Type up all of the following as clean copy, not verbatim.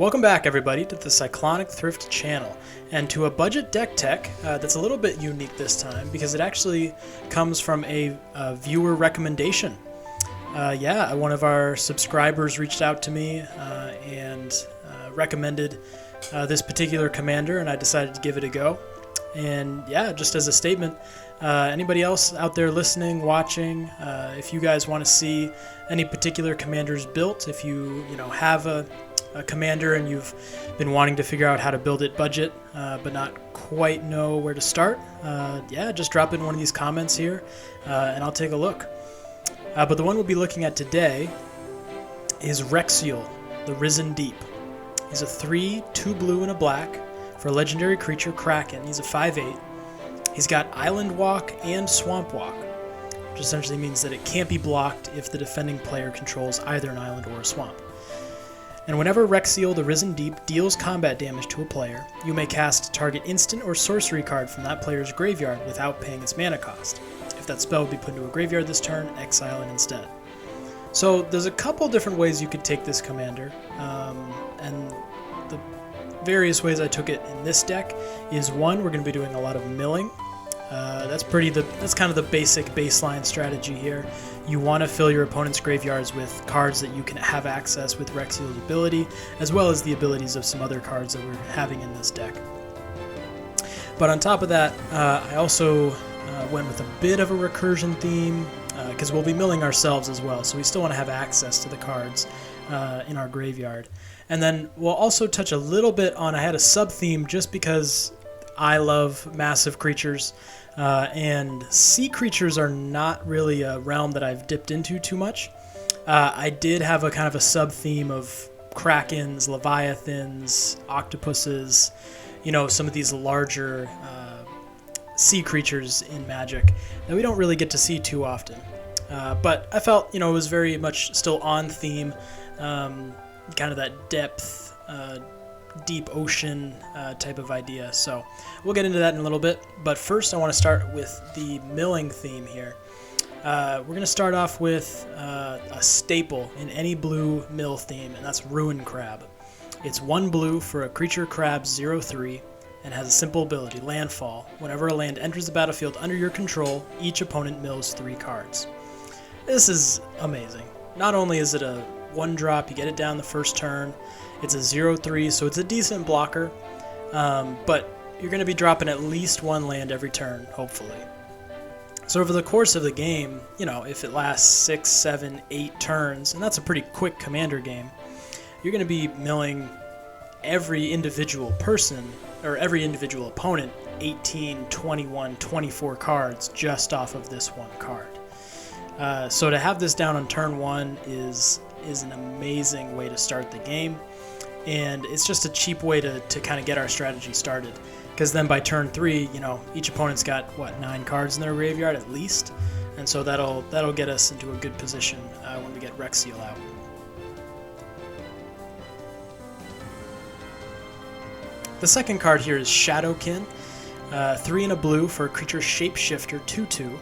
Welcome back, everybody, to the Cyclonic Thrift channel, and to a budget deck tech that's a little bit unique this time because it actually comes from a viewer recommendation. One of our subscribers reached out to me and recommended this particular commander, and I decided to give it a go. And yeah, just as a statement, anybody else out there listening, watching, if you guys want to see any particular commanders built, if you have a commander and you've been wanting to figure out how to build it budget but not quite know where to start, just drop in one of these comments here and I'll take a look. But the one we'll be looking at today is Wrexial, the Risen Deep. He's a 3, 2 blue and a black for a legendary creature, Kraken. He's a 5/8. He's got Island Walk and Swamp Walk, which essentially means that it can't be blocked if the defending player controls either an island or a swamp. And whenever Wrexial, the Risen Deep, deals combat damage to a player, you may cast target instant or sorcery card from that player's graveyard without paying its mana cost. If that spell would be put into a graveyard this turn, exile it instead. So there's a couple different ways you could take this commander, and the various ways I took it in this deck is, one, we're going to be doing a lot of milling. That's kind of the basic baseline strategy here. You want to fill your opponent's graveyards with cards that you can have access with Rexial's ability, as well as the abilities of some other cards that we're having in this deck. But on top of that, I also went with a bit of a recursion theme, because we'll be milling ourselves as well, so we still want to have access to the cards in our graveyard. And then we'll also touch a little bit on, I had a sub-theme just because I love massive creatures, and sea creatures are not really a realm that I've dipped into too much. I did have a kind of a sub-theme of krakens, leviathans, octopuses, some of these larger sea creatures in Magic that we don't really get to see too often. But I felt, it was very much still on theme, kind of that depth, deep ocean type of idea. So we'll get into that in a little bit, but first I want to start with the milling theme here. We're going to start off with a staple in any blue mill theme, and that's Ruin Crab. It's 1 blue for a creature crab 0/3 and has a simple ability, Landfall. Whenever a land enters the battlefield under your control, each opponent mills 3 cards. This is amazing. Not only is it a 1-drop, you get it down the first turn, it's a 0/3, so it's a decent blocker, but you're going to be dropping at least 1 land every turn, hopefully. So over the course of the game, if it lasts 6, 7, 8 turns, and that's a pretty quick commander game, you're going to be milling every individual person, or every individual opponent, 18, 21, 24 cards just off of this 1 card. So to have this down on turn 1 is an amazing way to start the game, and it's just a cheap way to kind of get our strategy started, because then by turn 3, each opponent's got 9 cards in their graveyard at least, and so that'll get us into a good position when we get Wrexial out. The second card here is Shadowkin, 3 and a blue for a creature shapeshifter 2/2,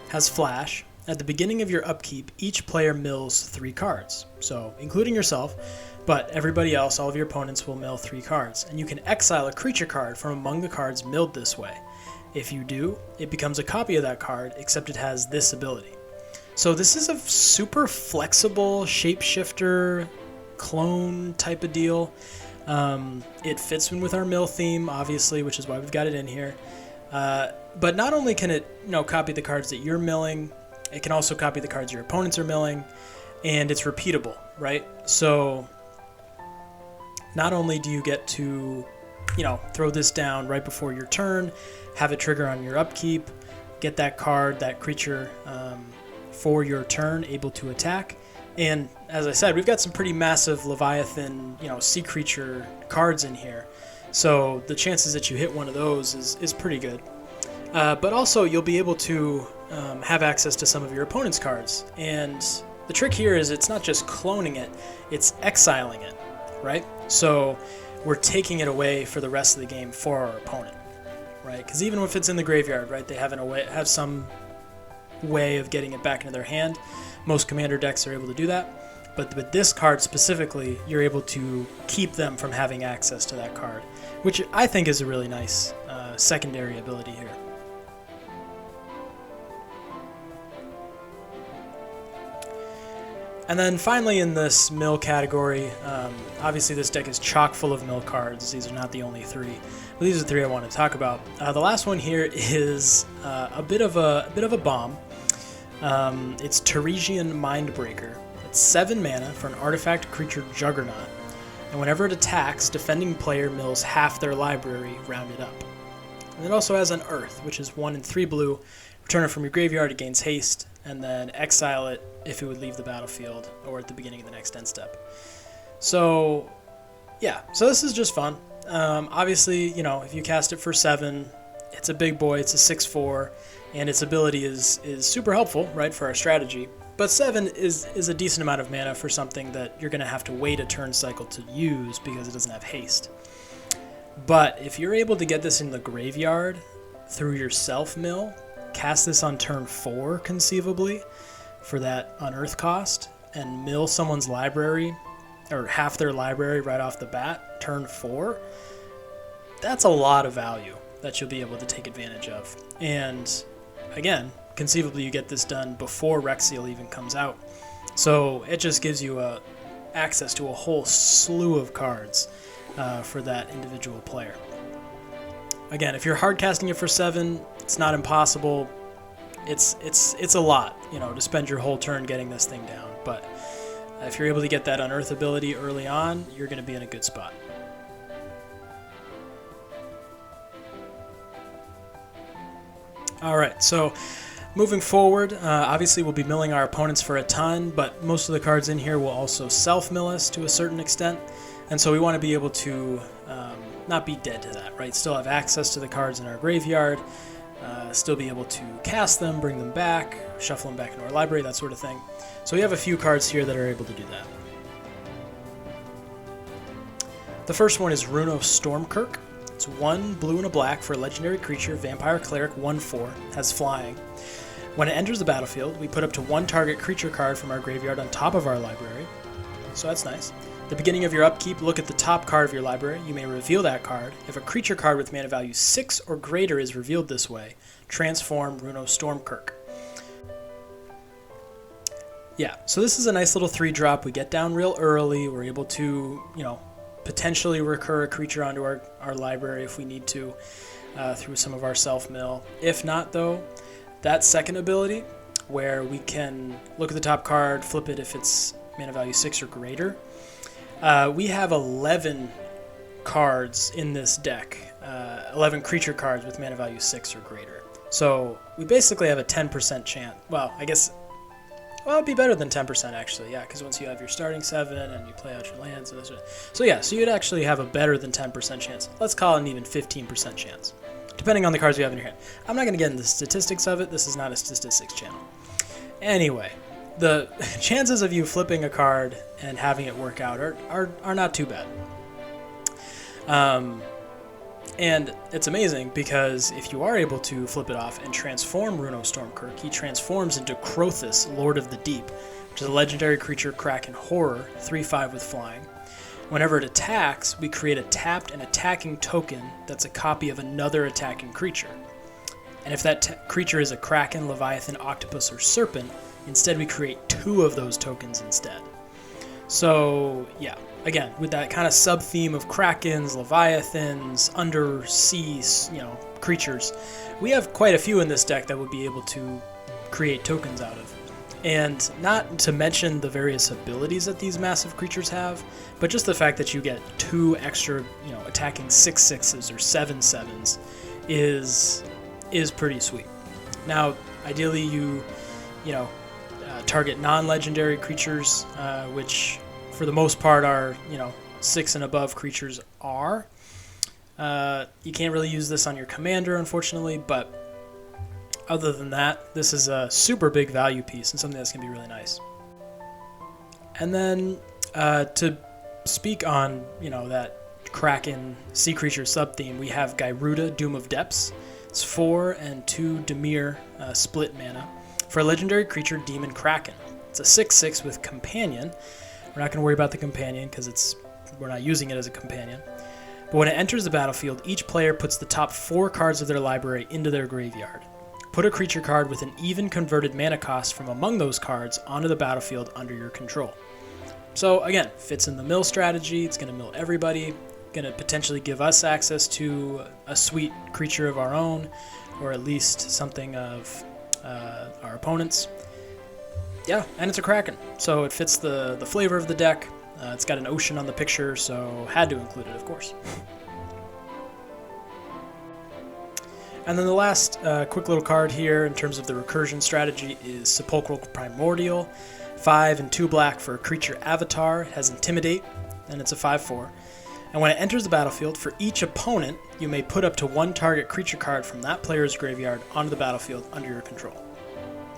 has flash. At the beginning of your upkeep, each player mills 3 cards, so including yourself, but everybody else, all of your opponents, will mill 3 cards, and you can exile a creature card from among the cards milled this way. If you do, it becomes a copy of that card, except it has this ability. So this is a super flexible shapeshifter clone type of deal. It fits in with our mill theme, obviously, which is why we've got it in here. But not only can it copy the cards that you're milling, it can also copy the cards your opponents are milling, and it's repeatable, right? So not only do you get to, throw this down right before your turn, have it trigger on your upkeep, get that card, that creature for your turn, able to attack. And as I said, we've got some pretty massive Leviathan, sea creature cards in here. So the chances that you hit one of those is pretty good. But also you'll be able to have access to some of your opponent's cards. And the trick here is it's not just cloning it, it's exiling it, right? So we're taking it away for the rest of the game for our opponent, right? Because even if it's in the graveyard, right, they have some way of getting it back into their hand. Most commander decks are able to do that. but with this card specifically, you're able to keep them from having access to that card, which I think is a really nice secondary ability here. And then finally in this mill category, obviously this deck is chock full of mill cards. These are not the only three, but these are the three I want to talk about. The last one here is a bit of a bomb. It's Teresian Mindbreaker. It's 7 mana for an artifact creature Juggernaut, and whenever it attacks, defending player mills half their library rounded up. And it also has an Earth, which is 1 and 3 blue. Return it from your graveyard, it gains haste, and then exile it if it would leave the battlefield or at the beginning of the next end step. So, yeah, so this is just fun. Obviously, you know, if you cast it for 7, it's a big boy, it's a 6/4, and its ability is super helpful, right, for our strategy. But 7 is a decent amount of mana for something that you're going to have to wait a turn cycle to use because it doesn't have haste. But if you're able to get this in the graveyard through your self-mill, cast this on turn 4 conceivably for that unearth cost, and mill someone's library, or half their library right off the bat, turn 4, that's a lot of value that you'll be able to take advantage of. And again, conceivably you get this done before Wrexial even comes out. So it just gives you access to a whole slew of cards for that individual player. Again, if you're hard casting it for 7, it's not impossible. It's a lot, you know, to spend your whole turn getting this thing down. But if you're able to get that unearth ability early on, you're going to be in a good spot. Alright, so moving forward, obviously we'll be milling our opponents for a ton, but most of the cards in here will also self-mill us to a certain extent, and so we want to be able to not be dead to that, right? Still have access to the cards in our graveyard, still be able to cast them, bring them back, shuffle them back into our library, that sort of thing. So we have a few cards here that are able to do that. The first one is Runo Stormkirk. It's 1 blue and a black for a legendary creature, Vampire Cleric, 1/4, has flying. When it enters the battlefield, we put up to 1 target creature card from our graveyard on top of our library, so that's nice. At the beginning of your upkeep, look at the top card of your library. You may reveal that card. If a creature card with mana value 6 or greater is revealed this way, transform Runo Stormkirk. Yeah, so this is a nice little 3-drop. We get down real early. We're able to, you know, potentially recur a creature onto our library if we need to through some of our self-mill. If not, though, that second ability where we can look at the top card, flip it if it's mana value 6 or greater. We have 11 cards in this deck, 11 creature cards with mana value 6 or greater. So we basically have a 10% chance. Well, I guess, well, it'd be better than 10% actually, yeah, because once you have your starting 7 and you play out your lands, so yeah, so you'd actually have a better than 10% chance. Let's call it an even 15% chance, depending on the cards you have in your hand. I'm not going to get into the statistics of it. This is not a statistics channel. Anyway, the chances of you flipping a card and having it work out are not too bad. And it's amazing because if you are able to flip it off and transform Runo Stormkirk, he transforms into Crothus, Lord of the Deep, which is a legendary creature, Kraken Horror, 3/5 with flying. Whenever it attacks, we create a tapped and attacking token that's a copy of another attacking creature. And if that creature is a Kraken, Leviathan, Octopus, or Serpent, instead we create 2 of those tokens instead. So, yeah. Again, with that kind of sub-theme of Krakens, Leviathans, undersea, you know, creatures, we have quite a few in this deck that would be able to create tokens out of. And not to mention the various abilities that these massive creatures have, but just the fact that you get 2 extra, you know, attacking 6/6s or 7/7s is pretty sweet. Now, ideally you know, target non-legendary creatures, which for the most part our, you know, 6 and above creatures are. You can't really use this on your commander, unfortunately, but other than that, this is a super big value piece and something that's going to be really nice. And then to speak on, you know, that Kraken sea creature sub-theme, we have Gyruda, Doom of Depths. It's 4 and 2 Dimir split mana for a legendary creature, Demon Kraken. It's a 6/6 with Companion. We're not going to worry about the companion because we're not using it as a companion. But when it enters the battlefield, each player puts the top 4 cards of their library into their graveyard. Put a creature card with an even converted mana cost from among those cards onto the battlefield under your control. So again, fits in the mill strategy. It's going to mill everybody. Going to potentially give us access to a sweet creature of our own, or at least something of our opponents. Yeah, and it's a Kraken, so it fits the flavor of the deck. It's got an ocean on the picture, so had to include it, of course. And then the last quick little card here in terms of the recursion strategy is Sepulchral Primordial. 5 and 2 black for a creature avatar. It has Intimidate, and it's a 5/4. And when it enters the battlefield, for each opponent, you may put up to 1 target creature card from that player's graveyard onto the battlefield under your control.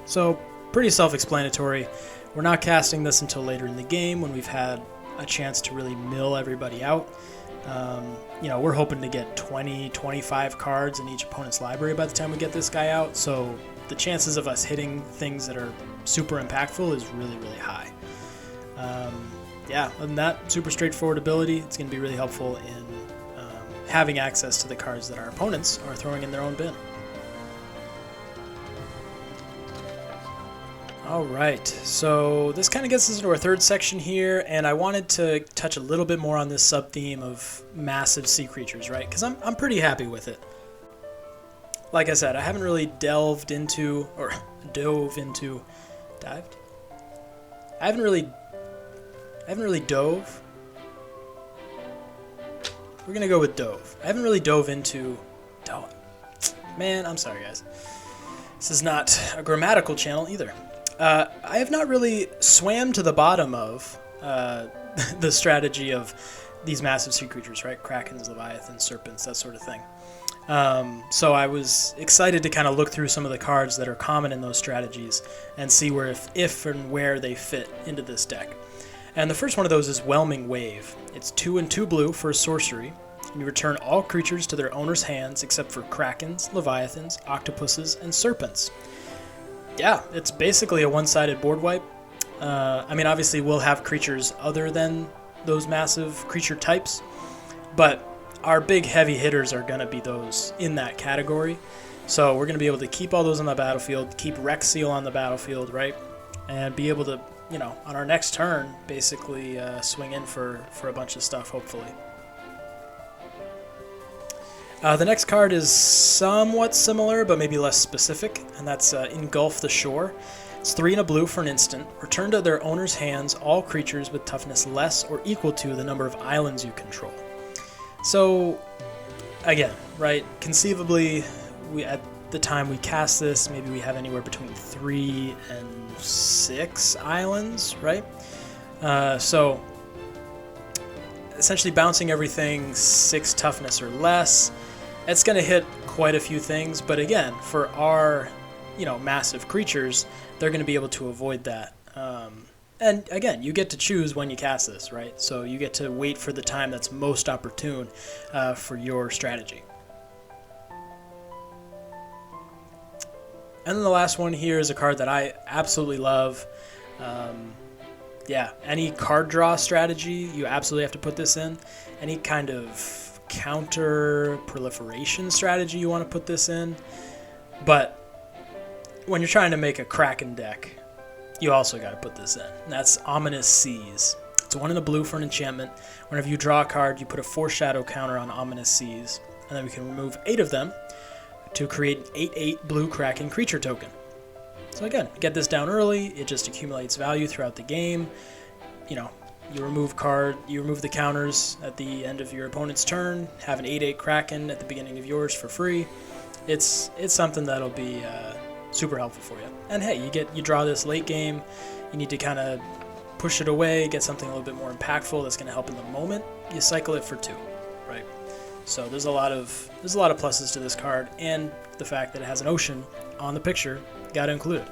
So, pretty self-explanatory. We're not casting this until later in the game when we've had a chance to really mill everybody out. We're hoping to get 20, 25 cards in each opponent's library by the time we get this guy out, so the chances of us hitting things that are super impactful is really, really high. Other than that, super straightforward ability. It's going to be really helpful in having access to the cards that our opponents are throwing in their own bin. Alright, so this kind of gets us into our third section here, and I wanted to touch a little bit more on this sub-theme of massive sea creatures, right? Because I'm pretty happy with it. Like I said, I haven't really dived? I haven't really dove. We're gonna go with dove. I haven't really dove into... Man, I'm sorry, guys. This is not a grammatical channel either. I have not really swam to the bottom of the strategy of these massive sea creatures, right? Krakens, leviathans, serpents, that sort of thing. So I was excited to kind of look through some of the cards that are common in those strategies and see where if and where they fit into this deck. And the first one of those is Whelming Wave. It's 2 and 2 blue for a sorcery, and you return all creatures to their owner's hands except for krakens, leviathans, octopuses, and serpents. Yeah, it's basically a one-sided board wipe. Obviously we'll have creatures other than those massive creature types, but our big heavy hitters are going to be those in that category. So we're going to be able to keep all those on the battlefield, keep Wrexial on the battlefield, right? And be able to, on our next turn, basically swing in for a bunch of stuff, hopefully. The next card is somewhat similar, but maybe less specific, and that's Engulf the Shore. It's 3 and a blue for an instant. Return to their owner's hands all creatures with toughness less or equal to the number of islands you control. So, again, right, conceivably, at the time we cast this, maybe we have anywhere between 3 and 6 islands, right? So, essentially bouncing everything 6 toughness or less. It's going to hit quite a few things, but again, for our, massive creatures, they're going to be able to avoid that. And again, you get to choose when you cast this, right? So you get to wait for the time that's most opportune for your strategy. And then the last one here is a card that I absolutely love. Any card draw strategy, you absolutely have to put this in. Any kind of counter proliferation strategy, you want to put this in. But when you're trying to make a Kraken deck, you also got to put this in. And that's Ominous Seas. It's 1 and a blue for an enchantment. Whenever you draw a card, you put a foreshadow counter on Ominous Seas, and then we can remove 8 of them to create an 8/8 blue Kraken creature token. So again, get this down early. It just accumulates value throughout the game. You remove the counters at the end of your opponent's turn. Have an 8/8 Kraken at the beginning of yours for free. It's something that'll be super helpful for you. And hey, you draw this late game. You need to kind of push it away, get something a little bit more impactful that's going to help in the moment. You cycle it for 2, right? So there's a lot of pluses to this card, and the fact that it has an ocean on the picture, got to include it.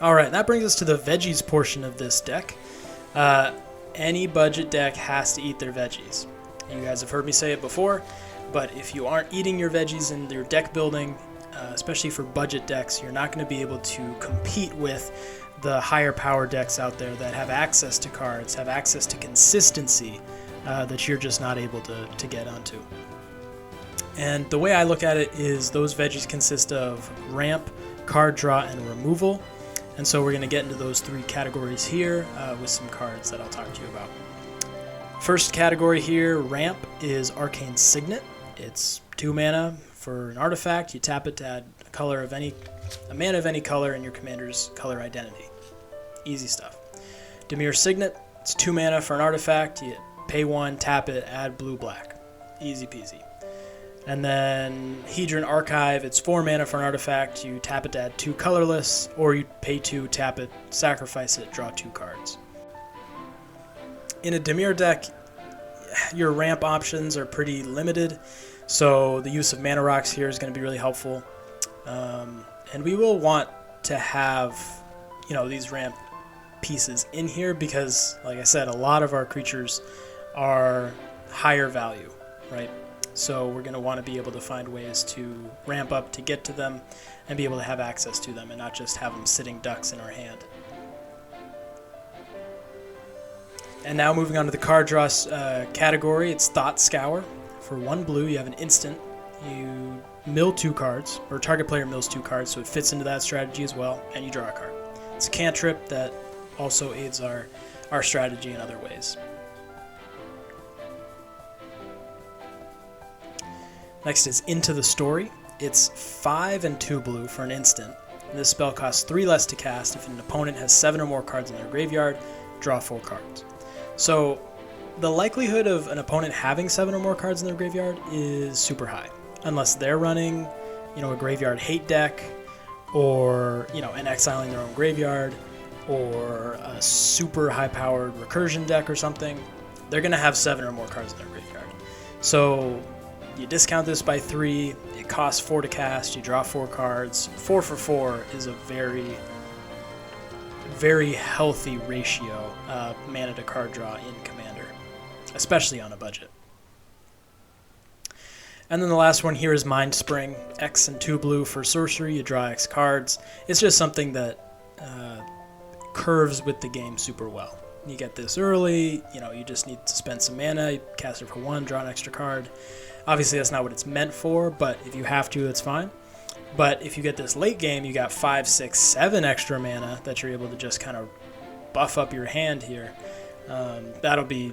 Alright, that brings us to the veggies portion of this deck. Any budget deck has to eat their veggies. You guys have heard me say it before, but if you aren't eating your veggies in your deck building, especially for budget decks. You're not going to be able to compete with the higher power decks out there that have access to cards, have access to consistency that you're just not able to get onto. And the way I look at it is those veggies consist of ramp, card draw, and removal. And so we're going to get into those three categories here with some cards that I'll talk to you about. First category here, ramp, is Arcane Signet. It's 2 mana for an artifact. You tap it to add a mana of any color in your commander's color identity. Easy stuff. Dimir Signet, it's 2 mana for an artifact. You pay 1, tap it, add blue-black. Easy peasy. And then Hedron Archive, it's 4 mana for an artifact. You tap it to add 2 colorless, or you pay 2, tap it, sacrifice it, draw 2 cards. In a Dimir deck, your ramp options are pretty limited, so the use of mana rocks here is going to be really helpful. And we will want to have, these ramp pieces in here because, like I said, a lot of our creatures are higher value, right? So we're going to want to be able to find ways to ramp up to get to them and be able to have access to them and not just have them sitting ducks in our hand. And now moving on to the card draw category, it's Thought Scour. For 1 blue, you have an instant. You mill 2 cards, or target player mills 2 cards, so it fits into that strategy as well, and you draw a card. It's a cantrip that also aids our strategy in other ways. Next is Into the Story. It's 5 and 2 blue for an instant. This spell costs 3 less to cast if an opponent has 7 or more cards in their graveyard. Draw 4 cards. So the likelihood of an opponent having 7 or more cards in their graveyard is super high, unless they're running, a graveyard hate deck, or an exiling their own graveyard, or a super high-powered recursion deck or something. They're going to have 7 or more cards in their graveyard. So you discount this by 3, it costs 4 to cast, you draw 4 cards. 4 for 4 is a very, very healthy ratio of mana to card draw in Commander, especially on a budget. And then the last one here is Mind Spring. X and 2 blue for sorcery, you draw X cards. It's just something that curves with the game super well. You get this early, you just need to spend some mana, you cast it for 1, draw an extra card. Obviously that's not what it's meant for, but if you have to, that's fine. But if you get this late game, you got 5, 6, 7 extra mana that you're able to just kind of buff up your hand here. That'll be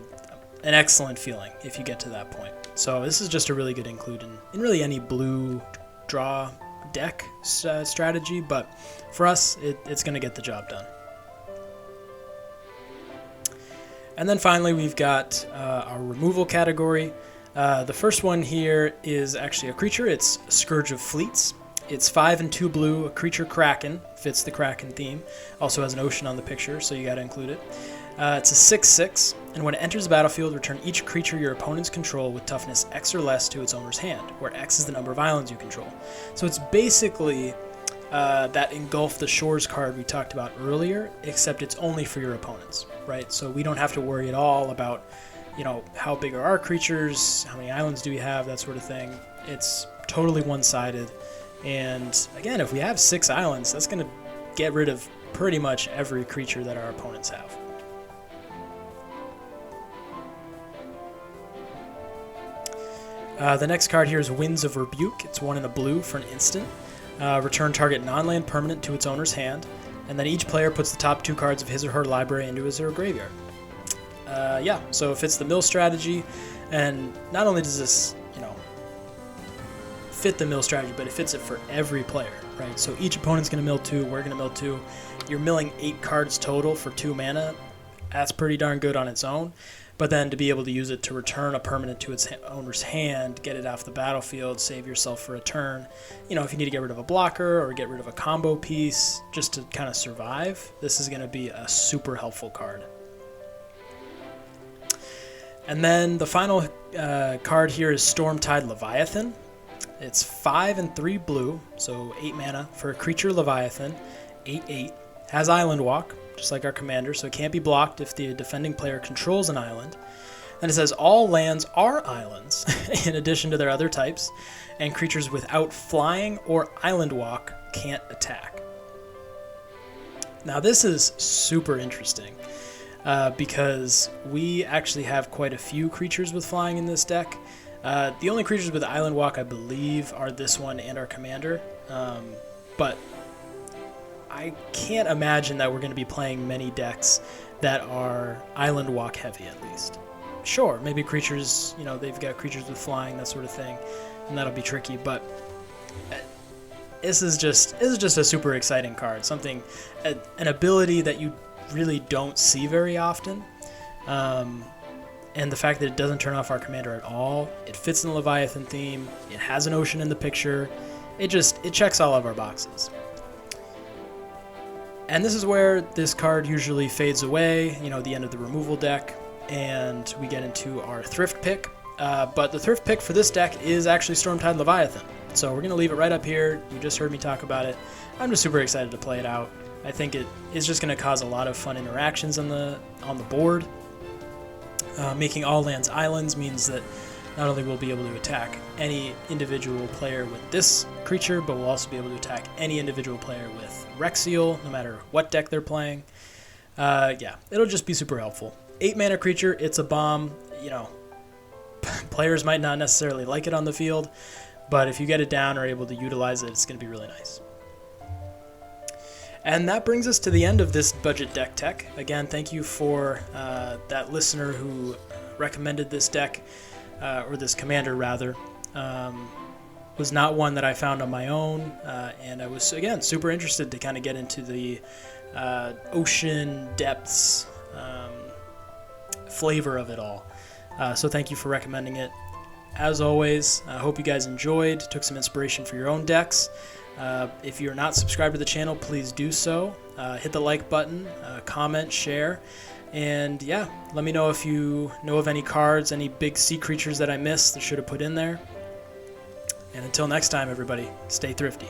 an excellent feeling if you get to that point. So this is just a really good include in really any blue draw deck strategy, but for us, it's going to get the job done. And then finally, we've got our removal category. The first one here is actually a creature. It's Scourge of Fleets. It's 5 and 2 blue, a creature Kraken. Fits the Kraken theme. Also has an ocean on the picture, so you got to include it. It's a 6/6, and when it enters the battlefield, return each creature your opponents control with toughness X or less to its owner's hand, where X is the number of islands you control. So it's basically that Engulf the Shores card we talked about earlier, except it's only for your opponents, right? So we don't have to worry at all about, how big are our creatures, how many islands do we have, that sort of thing. It's totally one-sided. And again, if we have 6 islands, that's going to get rid of pretty much every creature that our opponents have. The next card here is Winds of Rebuke. It's 1 in a blue for an instant. Return target non-land permanent to its owner's hand, and then each player puts the top 2 cards of his or her library into his or her graveyard. So it fits the mill strategy, and not only does this, fit the mill strategy, but it fits it for every player, right? So each opponent's going to mill 2, we're going to mill 2. You're milling 8 cards total for 2 mana. That's pretty darn good on its own. But then to be able to use it to return a permanent to its owner's hand, get it off the battlefield, save yourself for a turn. If you need to get rid of a blocker or get rid of a combo piece just to kind of survive, this is going to be a super helpful card. And then the final card here is Stormtide Leviathan. It's 5 and 3 blue, so 8 mana for a creature Leviathan, 8/8. Has Island Walk, just like our commander, so it can't be blocked if the defending player controls an island. And it says all lands are islands, in addition to their other types, and creatures without flying or island walk can't attack. Now this is super interesting, because we actually have quite a few creatures with flying in this deck. The only creatures with island walk, I believe, are this one and our commander, but I can't imagine that we're going to be playing many decks that are island walk heavy, at least. Sure, maybe creatures, you know, they've got creatures with flying, that sort of thing, and that'll be tricky, but this is just a super exciting card, something, an ability that you really don't see very often, and the fact that it doesn't turn off our commander at all, it fits in the Leviathan theme, it has an ocean in the picture, it checks all of our boxes. And this is where this card usually fades away, you know, the end of the removal deck, and we get into our thrift pick. But the thrift pick for this deck is actually Stormtide Leviathan. So we're going to leave it right up here. You just heard me talk about it. I'm just super excited to play it out. I think it is just going to cause a lot of fun interactions on the board. Making all lands islands means that not only will we be able to attack any individual player with this creature, but we'll also be able to attack any individual player with Wrexial, no matter what deck they're playing. Yeah, it'll just be super helpful. 8 mana creature, it's a bomb. You know, players might not necessarily like it on the field, but if you get it down or are able to utilize it, it's going to be really nice. And that brings us to the end of this budget deck tech. Again, thank you for that listener who recommended this deck, or this commander rather. Was not one that I found on my own, and I was, again, super interested to kind of get into the ocean depths flavor of it all. So thank you for recommending it. As always, I hope you guys enjoyed, took some inspiration for your own decks. If you're not subscribed to the channel, please do so. Hit the like button, comment, share, and yeah, let me know if you know of any cards, any big sea creatures that I missed that should have put in there. And until next time, everybody, stay thrifty.